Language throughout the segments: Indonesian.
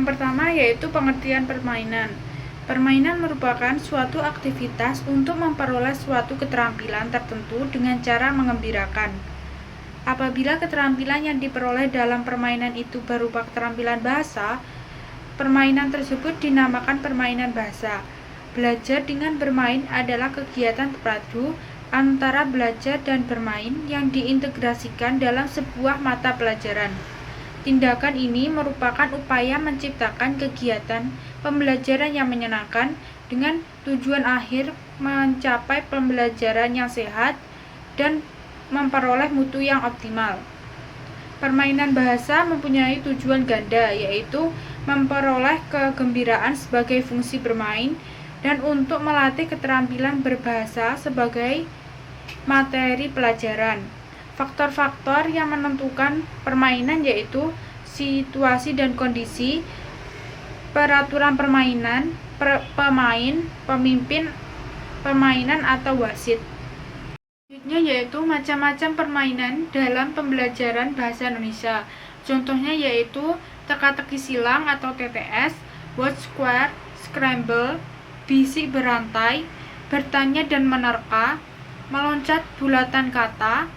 pertama yaitu pengertian permainan. Permainan merupakan suatu aktivitas untuk memperoleh suatu keterampilan tertentu dengan cara mengembirakan. Apabila keterampilan yang diperoleh dalam permainan itu berupa keterampilan bahasa, permainan tersebut dinamakan permainan bahasa. Belajar dengan bermain adalah kegiatan terpadu antara belajar dan bermain yang diintegrasikan dalam sebuah mata pelajaran. Tindakan ini merupakan upaya menciptakan kegiatan pembelajaran yang menyenangkan dengan tujuan akhir mencapai pembelajaran yang sehat dan memperoleh mutu yang optimal. Permainan bahasa mempunyai tujuan ganda, yaitu memperoleh kegembiraan sebagai fungsi bermain dan untuk melatih keterampilan berbahasa sebagai materi pelajaran. Faktor-faktor yang menentukan permainan yaitu situasi dan kondisi, peraturan permainan, pemain, pemimpin permainan atau wasit. Selanjutnya yaitu macam-macam permainan dalam pembelajaran bahasa Indonesia. Contohnya yaitu teka-teki silang atau TTS, word square, scramble, bisik berantai, bertanya dan menerka, meloncat bulatan kata,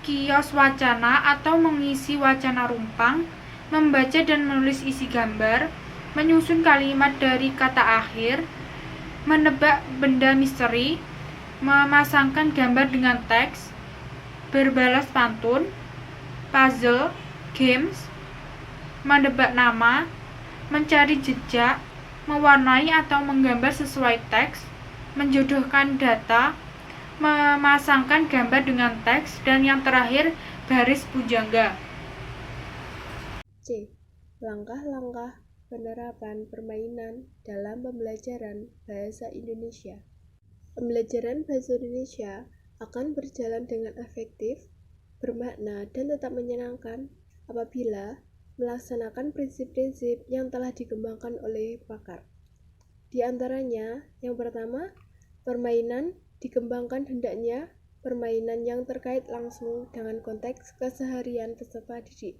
kios wacana atau mengisi wacana rumpang, membaca dan menulis isi gambar, menyusun kalimat dari kata akhir, menebak benda misteri, memasangkan gambar dengan teks, berbalas pantun, puzzle, games, menebak nama, mencari jejak, mewarnai atau menggambar sesuai teks, menjodohkan data, memasangkan gambar dengan teks, dan yang terakhir baris pujangga. C. Langkah-langkah penerapan permainan dalam pembelajaran bahasa Indonesia. Pembelajaran bahasa Indonesia akan berjalan dengan efektif, bermakna, dan tetap menyenangkan apabila melaksanakan prinsip-prinsip yang telah dikembangkan oleh pakar. Di antaranya, yang pertama, permainan dikembangkan hendaknya permainan yang terkait langsung dengan konteks keseharian peserta didik.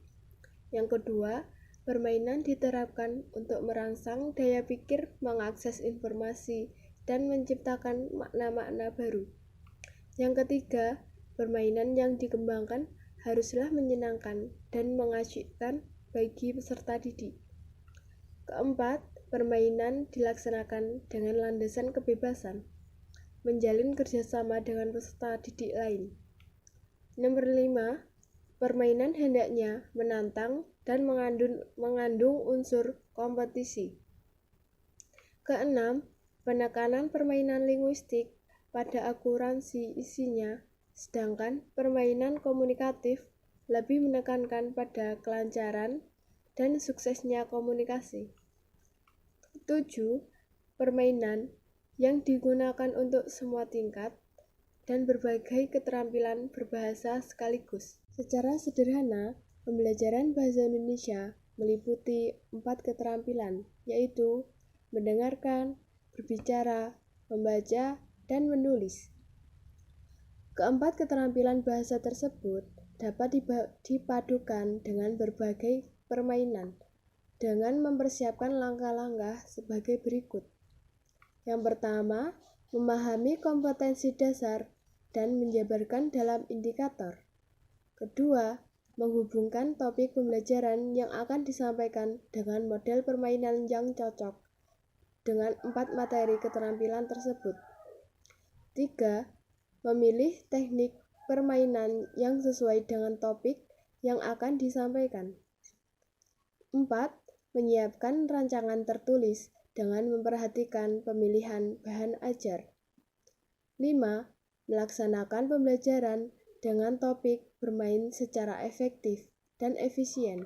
Yang kedua, permainan diterapkan untuk merangsang daya pikir, mengakses informasi, dan menciptakan makna-makna baru. Yang ketiga, permainan yang dikembangkan haruslah menyenangkan dan mengasyikkan bagi peserta didik. Keempat, permainan dilaksanakan dengan landasan kebebasan, menjalin kerjasama dengan peserta didik lain. Nomor 5, permainan hendaknya menantang dan mengandung unsur kompetisi. Keenam, penekanan permainan linguistik pada akuransi isinya, sedangkan permainan komunikatif lebih menekankan pada kelancaran dan suksesnya komunikasi. 7. Permainan yang digunakan untuk semua tingkat dan berbagai keterampilan berbahasa sekaligus. Secara sederhana, pembelajaran bahasa Indonesia meliputi 4 keterampilan, yaitu mendengarkan, berbicara, membaca, dan menulis. Keempat keterampilan bahasa tersebut dapat dipadukan dengan berbagai permainan dengan mempersiapkan langkah-langkah sebagai berikut. Yang pertama, memahami kompetensi dasar dan menjabarkan dalam indikator. Kedua, menghubungkan topik pembelajaran yang akan disampaikan dengan model permainan yang cocok dengan 4 materi keterampilan tersebut. 3. Memilih teknik permainan yang sesuai dengan topik yang akan disampaikan. 4. Menyiapkan rancangan tertulis dengan memperhatikan pemilihan bahan ajar. 5. Melaksanakan pembelajaran dengan topik bermain secara efektif dan efisien.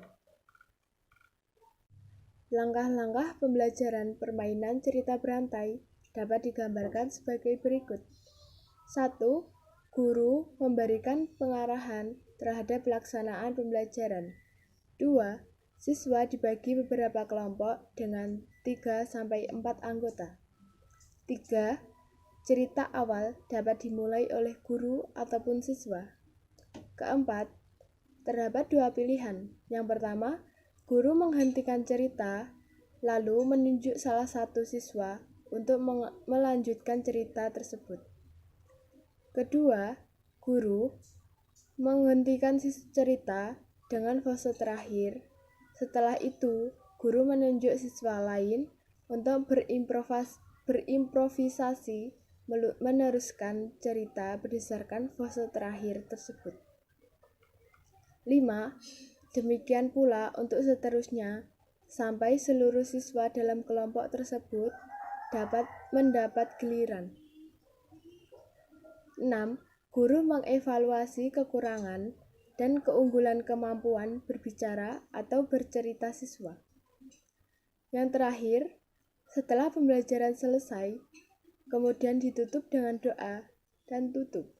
Langkah-langkah pembelajaran permainan cerita berantai dapat digambarkan sebagai berikut. 1. Guru memberikan pengarahan terhadap pelaksanaan pembelajaran. 2. Siswa dibagi beberapa kelompok dengan 3-4 anggota. 3. Cerita awal dapat dimulai oleh guru ataupun siswa. Keempat, terdapat 2 pilihan. Yang pertama, Guru menghentikan cerita, lalu menunjuk salah satu siswa untuk melanjutkan cerita tersebut. Kedua, guru menghentikan cerita dengan fase terakhir. Setelah itu, guru menunjuk siswa lain untuk berimprovisasi meneruskan cerita berdasarkan fase terakhir tersebut. 5. Demikian pula untuk seterusnya, sampai seluruh siswa dalam kelompok tersebut dapat mendapat giliran. 6. Guru mengevaluasi kekurangan dan keunggulan kemampuan berbicara atau bercerita siswa. Yang terakhir, setelah pembelajaran selesai, kemudian ditutup dengan doa dan tutup.